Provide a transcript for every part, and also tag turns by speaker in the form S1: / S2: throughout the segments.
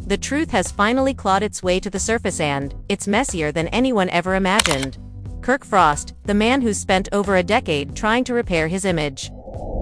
S1: The truth has finally clawed its way to the surface, and it's messier than anyone ever imagined. Kirk Frost, the man who's spent over a decade trying to repair his image,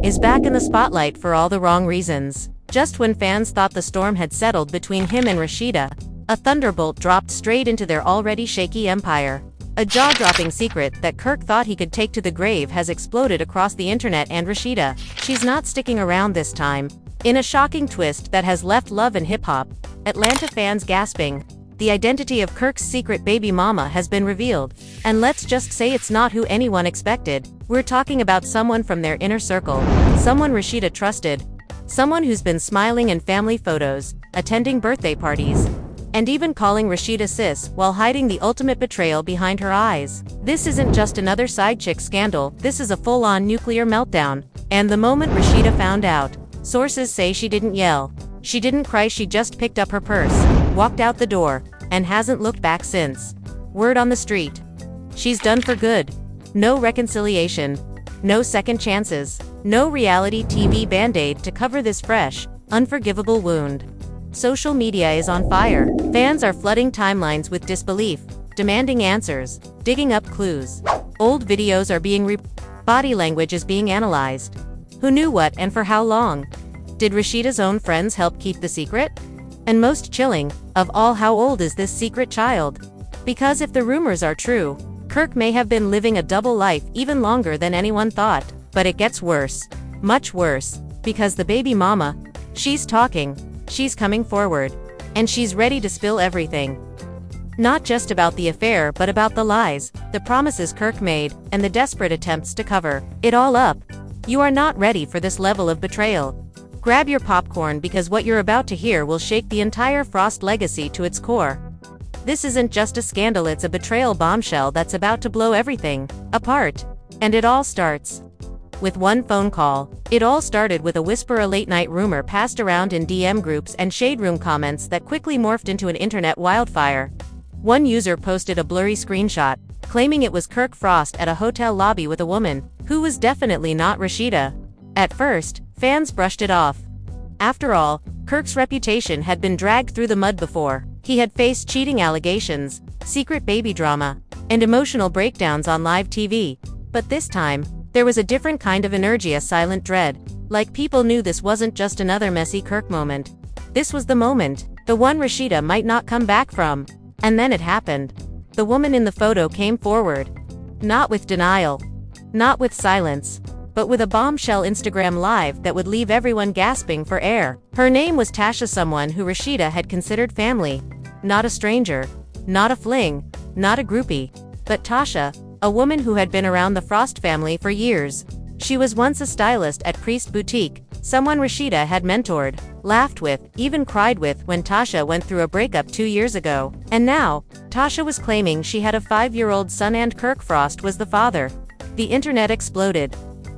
S1: is back in the spotlight for all the wrong reasons. Just when fans thought the storm had settled between him and Rashida, a thunderbolt dropped straight into their already shaky empire. A jaw-dropping secret that Kirk thought he could take to the grave has exploded across the internet, and Rashida, she's not sticking around this time. In a shocking twist that has left love and hip-hop Atlanta fans gasping, the identity of Kirk's secret baby mama has been revealed, and let's just say it's not who anyone expected. We're talking about someone from their inner circle, someone Rashida trusted, someone who's been smiling in family photos, attending birthday parties, and even calling Rashida sis while hiding the ultimate betrayal behind her eyes. This isn't just another side chick scandal, this is a full-on nuclear meltdown. And the moment Rashida found out, sources say she didn't yell, she didn't cry, she just picked up her purse, walked out the door, and hasn't looked back since. Word on the street: she's done for good. No reconciliation, no second chances, no reality TV band-aid to cover this fresh, unforgivable wound. Social media is on fire. Fans are flooding timelines with disbelief, demanding answers, digging up clues. Old videos are being body language is being analyzed. Who knew what and for how long? Did Rashida's own friends help keep the secret? And most chilling of all, how old is this secret child? Because if the rumors are true, Kirk may have been living a double life even longer than anyone thought. But it gets worse. Much worse. Because the baby mama, she's talking. She's coming forward, and she's ready to spill everything. Not just about the affair, but about the lies, the promises Kirk made, and the desperate attempts to cover it all up. You are not ready for this level of betrayal. Grab your popcorn, because what you're about to hear will shake the entire Frost legacy to its core. This isn't just a scandal, it's a betrayal bombshell that's about to blow everything apart. And it all starts with one phone call. It all started with a whisper, a late-night rumor passed around in DM groups and shade room comments that quickly morphed into an internet wildfire. One user posted a blurry screenshot, claiming it was Kirk Frost at a hotel lobby with a woman, who was definitely not Rashida. At first, fans brushed it off. After all, Kirk's reputation had been dragged through the mud before. He had faced cheating allegations, secret baby drama, and emotional breakdowns on live TV. But this time, there was a different kind of energy, a silent dread. Like people knew this wasn't just another messy Kirk moment. This was the moment, the one Rashida might not come back from. And then it happened. The woman in the photo came forward. Not with denial. Not with silence. But with a bombshell Instagram live that would leave everyone gasping for air. Her name was Tasha, someone who Rashida had considered family. Not a stranger. Not a fling. Not a groupie. But Tasha, a woman who had been around the Frost family for years. She was once a stylist at Priest Boutique, someone Rashida had mentored, laughed with, even cried with when Tasha went through a breakup 2 years ago. And now, Tasha was claiming she had a 5-year-old son and Kirk Frost was the father. The internet exploded.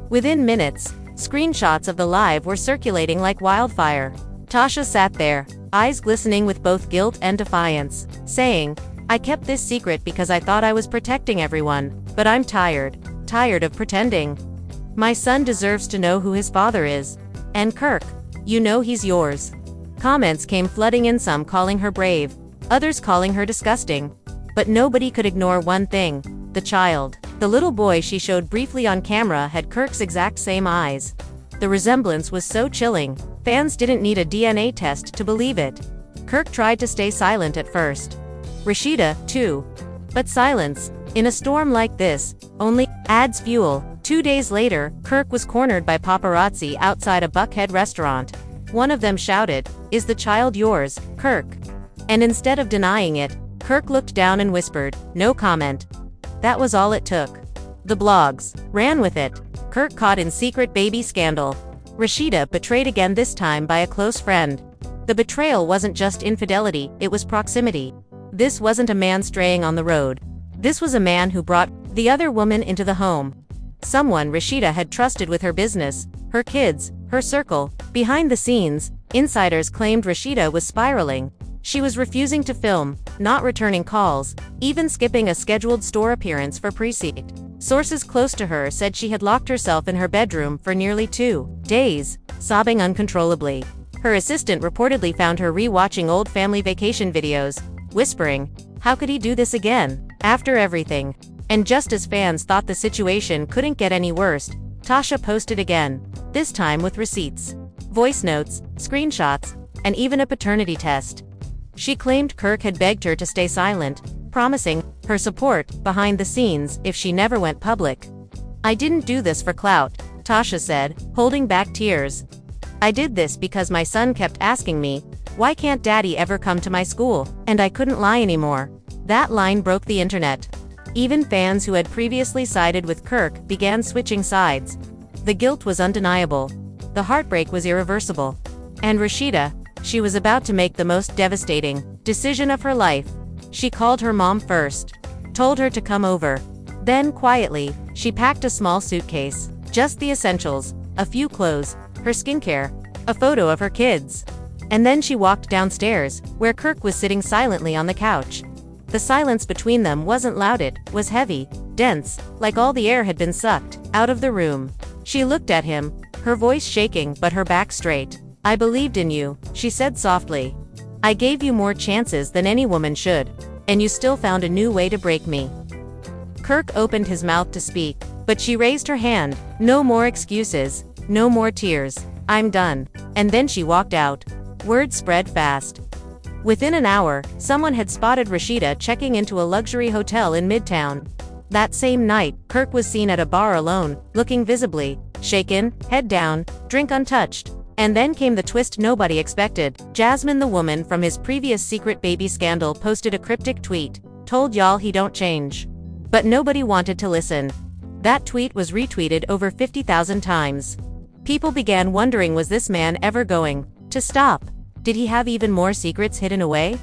S1: Within minutes, screenshots of the live were circulating like wildfire. Tasha sat there, eyes glistening with both guilt and defiance, saying, "I kept this secret because I thought I was protecting everyone, but I'm tired of pretending. My son deserves to know who his father is. And Kirk, you know he's yours." Comments came flooding in, some calling her brave, others calling her disgusting. But nobody could ignore one thing: the child. The little boy she showed briefly on camera had Kirk's exact same eyes. The resemblance was so chilling, fans didn't need a DNA test to believe it. Kirk tried to stay silent at first. Rashida, too. But silence, in a storm like this, only adds fuel. 2 days later, Kirk was cornered by paparazzi outside a Buckhead restaurant. One of them shouted, "Is the child yours, Kirk?" And instead of denying it, Kirk looked down and whispered, "No comment." That was all it took. The blogs ran with it. Kirk caught in secret baby scandal. Rashida betrayed again, this time by a close friend. The betrayal wasn't just infidelity, it was proximity. This wasn't a man straying on the road. This was a man who brought the other woman into the home. Someone Rashida had trusted with her business, her kids, her circle. Behind the scenes, insiders claimed Rashida was spiraling. She was refusing to film, not returning calls, even skipping a scheduled store appearance for pre-seat. Sources close to her said she had locked herself in her bedroom for nearly 2 days, sobbing uncontrollably. Her assistant reportedly found her re-watching old family vacation videos, whispering, "How could he do this again? After everything?" And just as fans thought the situation couldn't get any worse, Tasha posted again, this time with receipts, voice notes, screenshots, and even a paternity test. She claimed Kirk had begged her to stay silent, promising her support behind the scenes if she never went public. "I didn't do this for clout," Tasha said, holding back tears. "I did this because my son kept asking me, 'Why can't daddy ever come to my school?' And I couldn't lie anymore." That line broke the internet. Even fans who had previously sided with Kirk began switching sides. The guilt was undeniable. The heartbreak was irreversible. And Rashida, she was about to make the most devastating decision of her life. She called her mom first, told her to come over. Then, quietly, she packed a small suitcase, just the essentials, a few clothes, her skincare, a photo of her kids. And then she walked downstairs, where Kirk was sitting silently on the couch. The silence between them wasn't loud, it was heavy, dense, like all the air had been sucked out of the room. She looked at him, her voice shaking but her back straight. "I believed in you," she said softly. "I gave you more chances than any woman should, and you still found a new way to break me." Kirk opened his mouth to speak, but she raised her hand. "No more excuses, no more tears. I'm done." And then she walked out. Word spread fast. Within an hour, someone had spotted Rasheeda checking into a luxury hotel in Midtown. That same night, Kirk was seen at a bar alone, looking visibly shaken, head down, drink untouched. And then came the twist nobody expected. Jasmine, the woman from his previous secret baby scandal, posted a cryptic tweet, "Told y'all he don't change." But nobody wanted to listen. That tweet was retweeted over 50,000 times. People began wondering, was this man ever going to stop? Did he have even more secrets hidden away?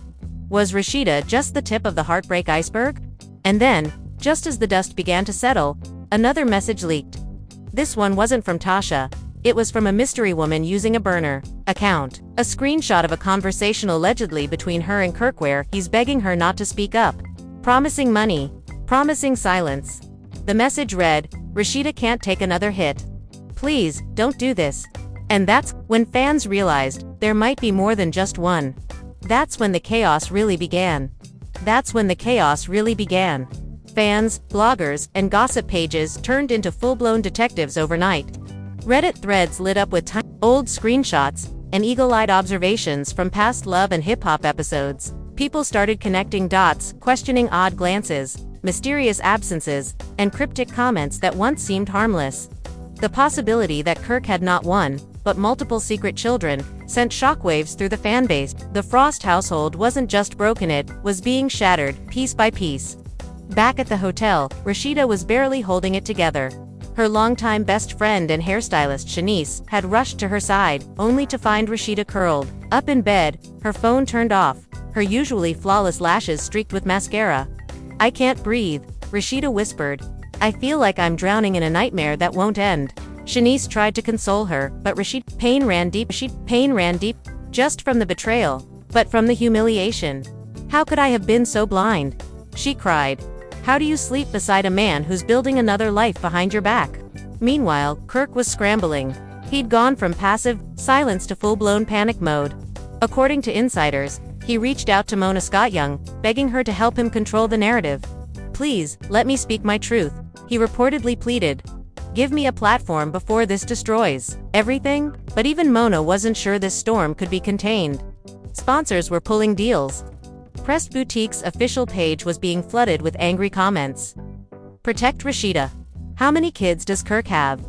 S1: Was Rasheeda just the tip of the heartbreak iceberg? And then, just as the dust began to settle, another message leaked. This one wasn't from Tasha. It was from a mystery woman using a burner account. A screenshot of a conversation allegedly between her and Kirk where he's begging her not to speak up, promising money, promising silence. The message read, "Rasheeda can't take another hit. Please, don't do this." And that's when fans realized there might be more than just one. That's when the chaos really began. Fans, bloggers, and gossip pages turned into full-blown detectives overnight. Reddit threads lit up with old screenshots and eagle-eyed observations from past love and hip-hop episodes. People started connecting dots, questioning odd glances, mysterious absences, and cryptic comments that once seemed harmless. The possibility that Kirk had not one, but multiple secret children, sent shockwaves through the fanbase. The Frost household wasn't just broken, it was being shattered, piece by piece. Back at the hotel, Rasheeda was barely holding it together. Her longtime best friend and hairstylist Shanice had rushed to her side, only to find Rasheeda curled up in bed, her phone turned off, her usually flawless lashes streaked with mascara. "I can't breathe," Rasheeda whispered. "I feel like I'm drowning in a nightmare that won't end." Shanice tried to console her, but Rasheeda's pain ran deep, just from the betrayal, but from the humiliation. "How could I have been so blind?" she cried. "How do you sleep beside a man who's building another life behind your back?" Meanwhile, Kirk was scrambling. He'd gone from passive silence to full-blown panic mode. According to insiders, he reached out to Mona Scott-Young, begging her to help him control the narrative. "Please, let me speak my truth," he reportedly pleaded. "Give me a platform before this destroys everything." But even Mona wasn't sure this storm could be contained. Sponsors were pulling deals. Pressed Boutique's official page was being flooded with angry comments. "Protect Rasheeda. How many kids does Kirk have?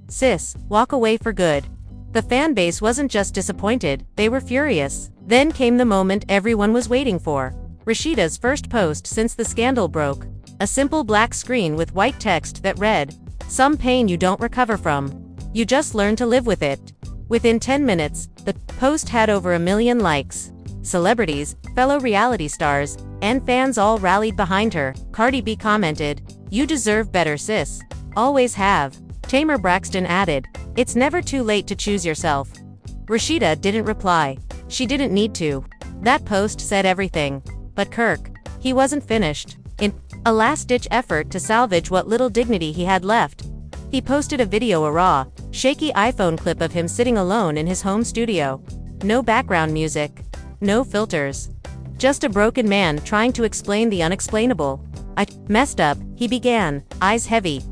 S1: Sis, walk away for good." The fan base wasn't just disappointed, they were furious. Then came the moment everyone was waiting for. Rasheeda's first post since the scandal broke. A simple black screen with white text that read, "Some pain you don't recover from. You just learn to live with it." Within 10 minutes, the post had over 1 million likes. Celebrities, fellow reality stars, and fans all rallied behind her. Cardi B commented, "You deserve better, sis. Always have." Tamar Braxton added, "It's never too late to choose yourself." Rasheeda didn't reply. She didn't need to. That post said everything. But Kirk, he wasn't finished. In a last-ditch effort to salvage what little dignity he had left, he posted a video, a raw, shaky iPhone clip of him sitting alone in his home studio. No background music. No filters. Just a broken man trying to explain the unexplainable. I messed up, he began, eyes heavy.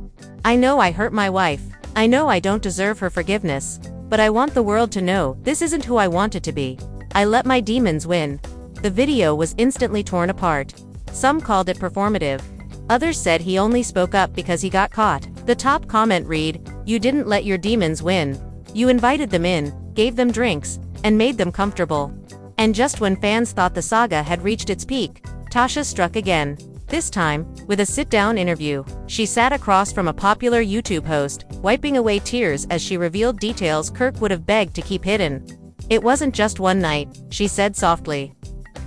S1: I know I hurt my wife. I know I don't deserve her forgiveness. But I want the world to know this isn't who I wanted to be. I let my demons win. The video was instantly torn apart. Some called it performative. Others said he only spoke up because he got caught. The top comment read, "You didn't let your demons win. You invited them in, gave them drinks, and made them comfortable." And just when fans thought the saga had reached its peak, Tasha struck again. This time, with a sit-down interview. She sat across from a popular YouTube host, wiping away tears as she revealed details Kirk would have begged to keep hidden. "It wasn't just one night," she said softly.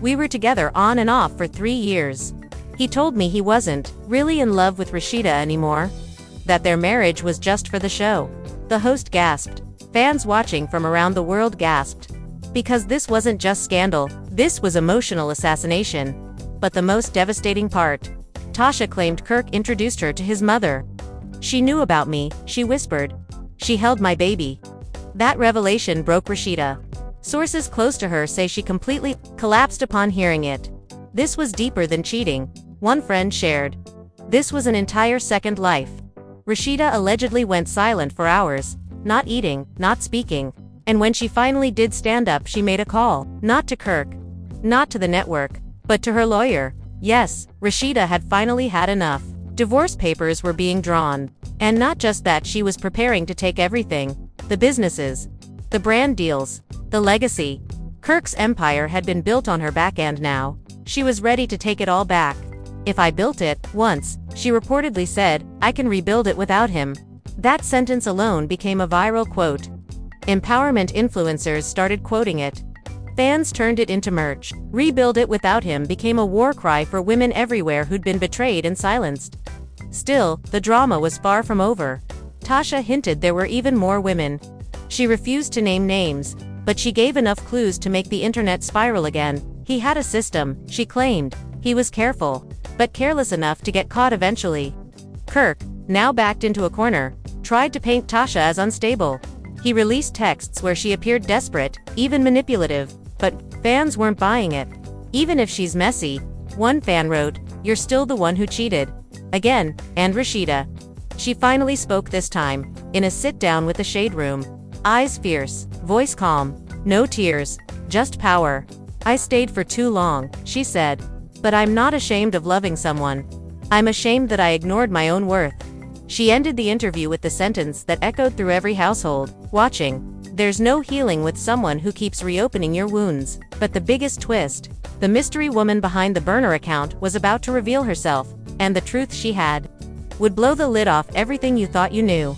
S1: "We were together on and off for 3 years. He told me he wasn't really in love with Rashida anymore. That their marriage was just for the show." The host gasped. Fans watching from around the world gasped. Because this wasn't just scandal, this was emotional assassination. But the most devastating part. Tasha claimed Kirk introduced her to his mother. "She knew about me," she whispered. "She held my baby." That revelation broke Rashida. Sources close to her say she completely collapsed upon hearing it. This was deeper than cheating, one friend shared. This was an entire second life. Rashida allegedly went silent for hours, not eating, not speaking. And when she finally did stand up, she made a call, not to Kirk, not to the network, but to her lawyer. Yes, Rashida had finally had enough. Divorce papers were being drawn. And not just that, she was preparing to take everything. The businesses. The brand deals. The legacy. Kirk's empire had been built on her back, and now she was ready to take it all back. "If I built it once," she reportedly said, "I can rebuild it without him." That sentence alone became a viral quote. Empowerment influencers started quoting it. Fans turned it into merch. "Rebuild it without him" became a war cry for women everywhere who'd been betrayed and silenced. Still, the drama was far from over. Tasha hinted there were even more women. She refused to name names, but she gave enough clues to make the internet spiral again. He had a system, she claimed. He was careful, but careless enough to get caught eventually. Kirk, now backed into a corner, tried to paint Tasha as unstable. He released texts where she appeared desperate, even manipulative, but fans weren't buying it. "Even if she's messy," one fan wrote, "you're still the one who cheated." Again, and Rashida. She finally spoke this time, in a sit-down with the Shade Room. Eyes fierce, voice calm, no tears, just power. "I stayed for too long," she said. "But I'm not ashamed of loving someone. I'm ashamed that I ignored my own worth." She ended the interview with the sentence that echoed through every household watching. "There's no healing with someone who keeps reopening your wounds." But the biggest twist, the mystery woman behind the burner account was about to reveal herself, and the truth she had would blow the lid off everything you thought you knew.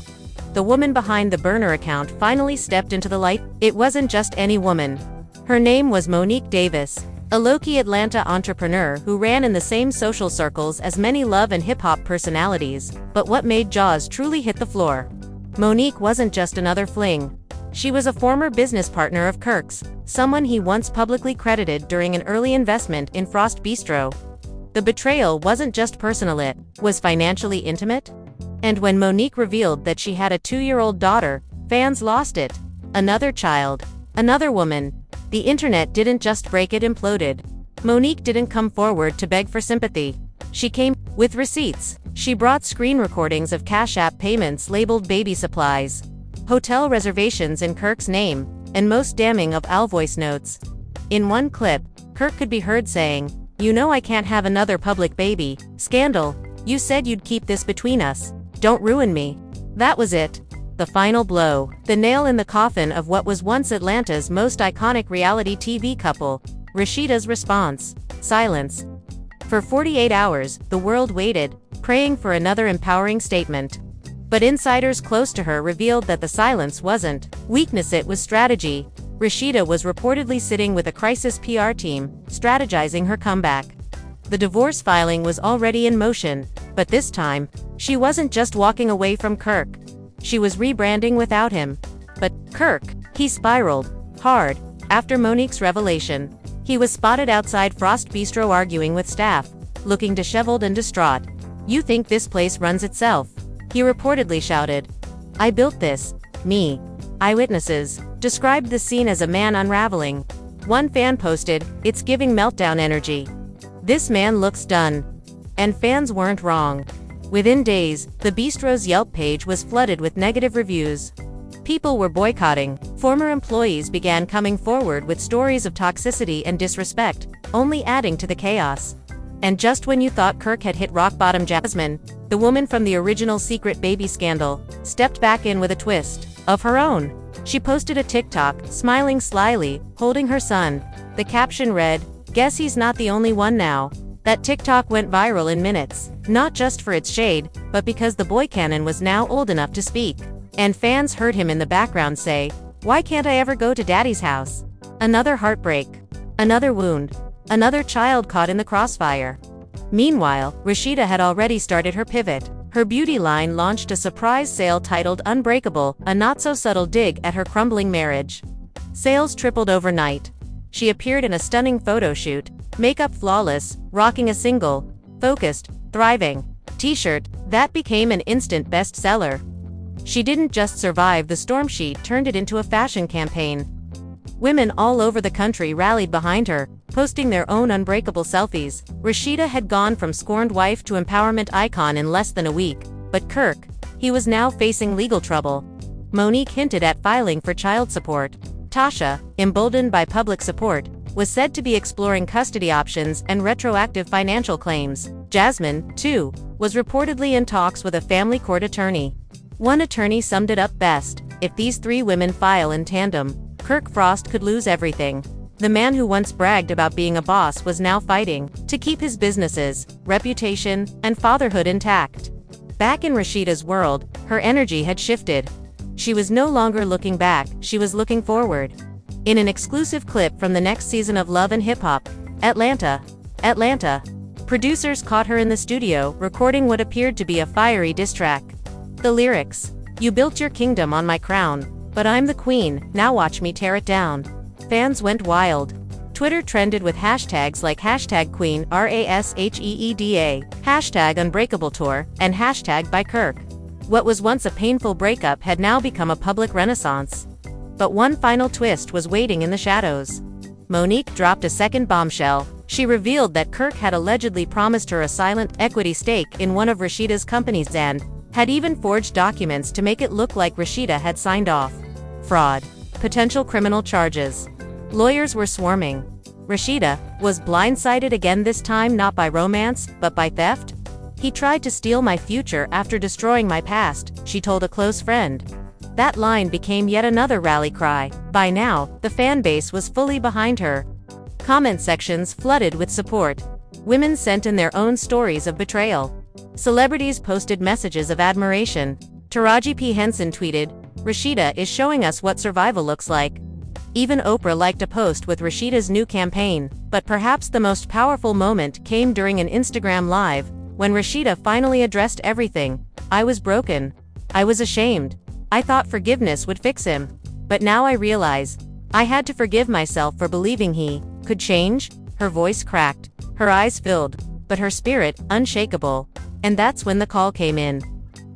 S1: The woman behind the burner account finally stepped into the light. It wasn't just any woman. Her name was Monique Davis, a low-key Atlanta entrepreneur who ran in the same social circles as many love and hip-hop personalities. But what made jaws truly hit the floor? Monique wasn't just another fling. She was a former business partner of Kirk's, someone he once publicly credited during an early investment in Frost Bistro. The betrayal wasn't just personal, it was financially intimate. And when Monique revealed that she had a 2-year-old daughter, fans lost it. Another child. Another woman. The internet didn't just break, it imploded. Monique didn't come forward to beg for sympathy. She came with receipts. She brought screen recordings of Cash App payments labeled baby supplies, hotel reservations in Kirk's name, and most damning of all, voice notes. In one clip, Kirk could be heard saying, "You know I can't have another public baby scandal. You said you'd keep this between us. Don't ruin me." That was it. The final blow. The nail in the coffin of what was once Atlanta's most iconic reality TV couple. Rashida's response. Silence. For 48 hours, the world waited, praying for another empowering statement. But insiders close to her revealed that the silence wasn't weakness, it was strategy. Rashida was reportedly sitting with a crisis PR team, strategizing her comeback. The divorce filing was already in motion, but this time, she wasn't just walking away from Kirk. She was rebranding without him. But Kirk, he spiraled hard after Monique's revelation. He was spotted outside Frost Bistro arguing with staff, looking disheveled and distraught. "You think this place runs itself?" he reportedly shouted. "I built this. Me." Eyewitnesses described the scene as a man unraveling. One fan posted, "It's giving meltdown energy. This man looks done." And fans weren't wrong. Within days, the bistro's Yelp page was flooded with negative reviews. People were boycotting. Former employees began coming forward with stories of toxicity and disrespect, only adding to the chaos. And just when you thought Kirk had hit rock bottom, Jasmine, the woman from the original secret baby scandal, stepped back in with a twist of her own. She posted a TikTok, smiling slyly, holding her son. The caption read, "Guess he's not the only one now." That TikTok went viral in minutes, not just for its shade, but because the boy canon was now old enough to speak. And fans heard him in the background say, "Why can't I ever go to daddy's house?" Another heartbreak. Another wound. Another child caught in the crossfire. Meanwhile, Rashida had already started her pivot. Her beauty line launched a surprise sale titled Unbreakable, a not-so-subtle dig at her crumbling marriage. Sales tripled overnight. She appeared in a stunning photo shoot, makeup flawless, rocking a single, focused, thriving t-shirt that became an instant bestseller. She didn't just survive the storm, she turned it into a fashion campaign. Women all over the country rallied behind her, posting their own unbreakable selfies. Rashida had gone from scorned wife to empowerment icon in less than a week, but Kirk, he was now facing legal trouble. Monique hinted at filing for child support. Tasha, emboldened by public support, was said to be exploring custody options and retroactive financial claims. Jasmine, too, was reportedly in talks with a family court attorney. One attorney summed it up best: if these three women file in tandem, Kirk Frost could lose everything. The man who once bragged about being a boss was now fighting to keep his businesses, reputation, and fatherhood intact. Back in Rashida's world, her energy had shifted. She was no longer looking back, she was looking forward. In an exclusive clip from the next season of Love and Hip Hop, Atlanta, producers caught her in the studio recording what appeared to be a fiery diss track. The lyrics, "You built your kingdom on my crown, but I'm the queen, now watch me tear it down." Fans went wild. Twitter trended with hashtags like #Queen RASHEEDA, #UnbreakableTour, and #ByKirk. What was once a painful breakup had now become a public renaissance. But one final twist was waiting in the shadows. Monique dropped a second bombshell. She revealed that Kirk had allegedly promised her a silent equity stake in one of Rashida's companies and had even forged documents to make it look like Rashida had signed off. Fraud. Potential criminal charges. Lawyers were swarming. Rashida was blindsided again, this time not by romance, but by theft. "He tried to steal my future after destroying my past," she told a close friend. That line became yet another rally cry. By now, the fan base was fully behind her. Comment sections flooded with support. Women sent in their own stories of betrayal. Celebrities posted messages of admiration. Taraji P. Henson tweeted, "Rashida is showing us what survival looks like." Even Oprah liked a post with Rashida's new campaign. But perhaps the most powerful moment came during an Instagram Live, when Rashida finally addressed everything. "I was broken. I was ashamed. I thought forgiveness would fix him. But now I realize I had to forgive myself for believing he could change." Her voice cracked, her eyes filled, but her spirit unshakable. And that's when the call came in.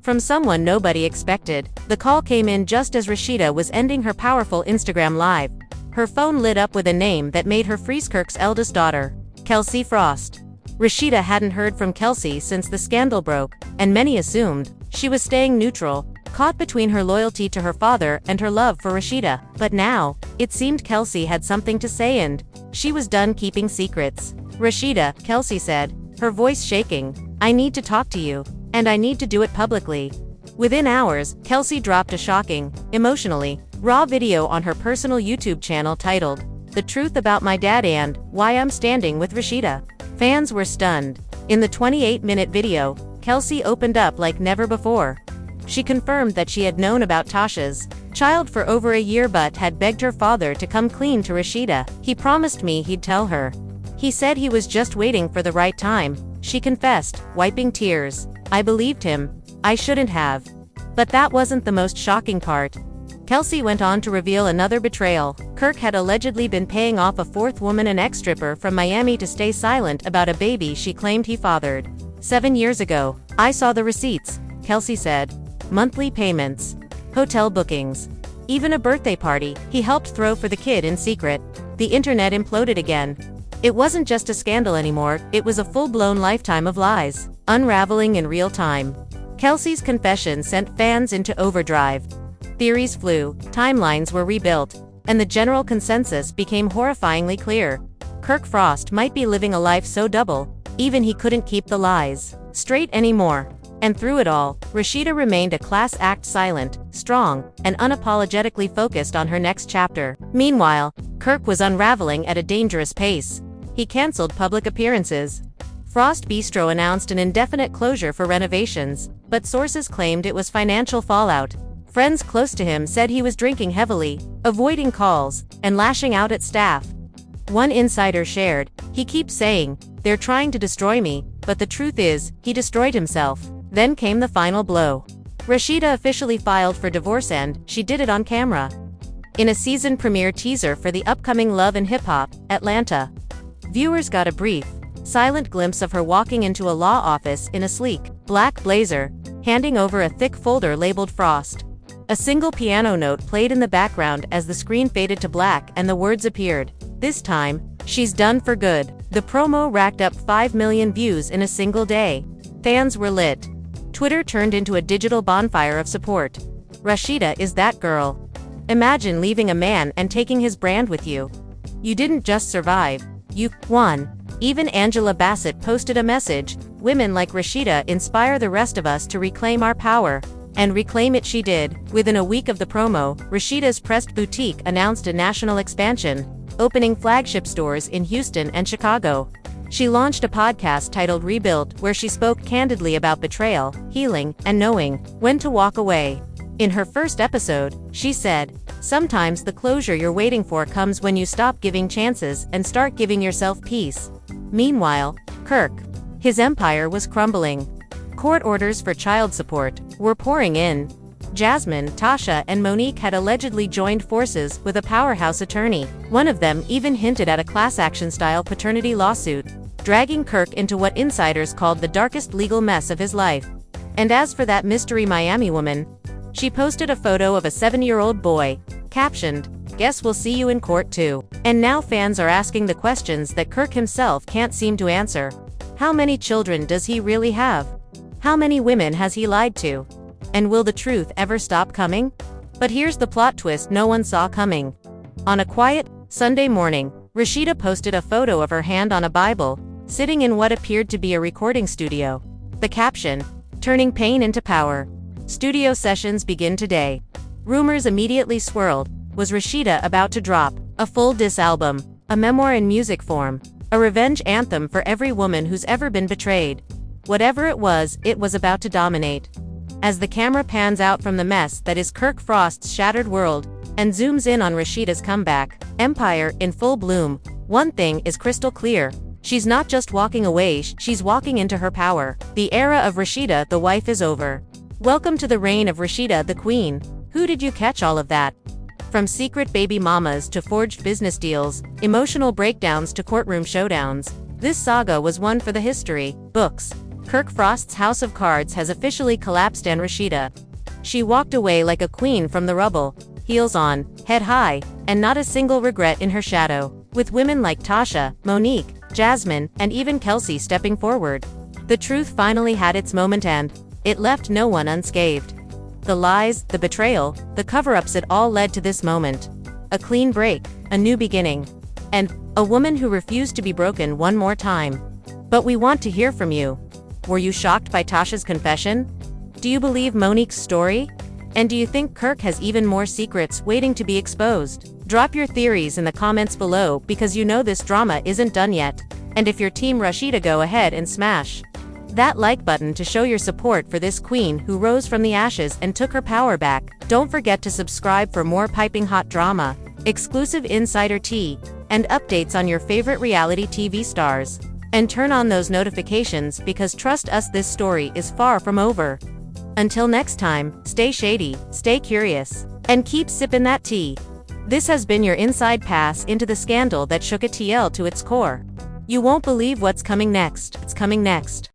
S1: From someone nobody expected. The call came in just as Rashida was ending her powerful Instagram Live. Her phone lit up with a name that made her freeze: Kirk's eldest daughter, Kelsey Frost. Rashida hadn't heard from Kelsey since the scandal broke, and many assumed she was staying neutral, caught between her loyalty to her father and her love for Rashida. But now, it seemed Kelsey had something to say and she was done keeping secrets. "Rashida," Kelsey said, her voice shaking, "I need to talk to you. And I need to do it publicly." Within hours, Kelsey dropped a shocking, emotionally raw video on her personal YouTube channel titled, "The Truth About My Dad and Why I'm Standing with Rashida." Fans were stunned. In the 28-minute video, Kelsey opened up like never before. She confirmed that she had known about Tasha's child for over a year but had begged her father to come clean to Rashida. "He promised me he'd tell her. He said he was just waiting for the right time," she confessed, wiping tears. "I believed him. I shouldn't have." But that wasn't the most shocking part. Kelsey went on to reveal another betrayal. Kirk had allegedly been paying off a fourth woman, an ex-stripper from Miami, to stay silent about a baby she claimed he fathered. 7 years ago, "I saw the receipts," Kelsey said. Monthly payments, hotel bookings, Even a birthday party he helped throw for the kid in secret. The internet imploded again. It wasn't just a scandal anymore, it was a full-blown lifetime of lies, unraveling in real time. Kelsey's confession sent fans into overdrive. Theories flew, timelines were rebuilt, and the general consensus became horrifyingly clear. Kirk Frost might be living a life so double, even he couldn't keep the lies straight anymore. And through it all, Rashida remained a class act, silent, strong, and unapologetically focused on her next chapter. Meanwhile, Kirk was unraveling at a dangerous pace. He canceled public appearances. Frost Bistro announced an indefinite closure for renovations, but sources claimed it was financial fallout. Friends close to him said he was drinking heavily, avoiding calls, and lashing out at staff. One insider shared, "He keeps saying, 'They're trying to destroy me,' but the truth is, he destroyed himself." Then came the final blow. Rasheeda officially filed for divorce, and she did it on camera. In a season premiere teaser for the upcoming Love and Hip Hop, Atlanta, viewers got a brief, silent glimpse of her walking into a law office in a sleek, black blazer, handing over a thick folder labeled Frost. A single piano note played in the background as the screen faded to black and the words appeared. This time, she's done for good. The promo racked up 5 million views in a single day. Fans were lit. Twitter turned into a digital bonfire of support. Rashida is that girl. Imagine leaving a man and taking his brand with you. You didn't just survive, you won. Even Angela Bassett posted a message, "Women like Rashida inspire the rest of us to reclaim our power." And reclaim it she did. Within a week of the promo, Rashida's Pressed Boutique announced a national expansion, opening flagship stores in Houston and Chicago. She launched a podcast titled Rebuilt, where she spoke candidly about betrayal, healing, and knowing when to walk away. In her first episode, she said, "Sometimes the closure you're waiting for comes when you stop giving chances and start giving yourself peace." Meanwhile, Kirk, his empire was crumbling. Court orders for child support were pouring in. Jasmine, Tasha, and Monique had allegedly joined forces with a powerhouse attorney. One of them even hinted at a class action-style paternity lawsuit, dragging Kirk into what insiders called the darkest legal mess of his life. And as for that mystery Miami woman, she posted a photo of a 7-year-old boy, captioned, "Guess we'll see you in court too." And now fans are asking the questions that Kirk himself can't seem to answer. How many children does he really have? How many women has he lied to? And will the truth ever stop coming? But here's the plot twist no one saw coming. On a quiet, Sunday morning, Rashida posted a photo of her hand on a Bible, sitting in what appeared to be a recording studio. The caption, "Turning pain into power. Studio sessions begin today." Rumors immediately swirled. Was Rashida about to drop a full diss album, a memoir in music form, a revenge anthem for every woman who's ever been betrayed? Whatever it was about to dominate. As the camera pans out from the mess that is Kirk Frost's shattered world, and zooms in on Rashida's comeback empire in full bloom, one thing is crystal clear. She's not just walking away, she's walking into her power. The era of Rashida the wife is over. Welcome to the reign of Rashida the queen. Who did you catch all of that? From secret baby mamas to forged business deals, emotional breakdowns to courtroom showdowns, this saga was one for the history books. Kirk Frost's house of cards has officially collapsed, and Rashida, she walked away like a queen from the rubble, heels on, head high, and not a single regret in her shadow. With women like Tasha, Monique, Jasmine, and even Kelsey stepping forward, the truth finally had its moment, and it left no one unscathed. The lies, the betrayal, the cover-ups, it all led to this moment. A clean break, a new beginning, and a woman who refused to be broken one more time. But we want to hear from you. Were you shocked by Tasha's confession? Do you believe Monique's story? And do you think Kirk has even more secrets waiting to be exposed? Drop your theories in the comments below, because you know this drama isn't done yet. And if you're Team Rashida, go ahead and smash that like button to show your support for this queen who rose from the ashes and took her power back. Don't forget to subscribe for more piping hot drama, exclusive insider tea, and updates on your favorite reality TV stars. And turn on those notifications, because trust us, this story is far from over. Until next time, stay shady, stay curious, and keep sipping that tea. This has been your inside pass into the scandal that shook a TL to its core. You won't believe what's coming next. It's coming next.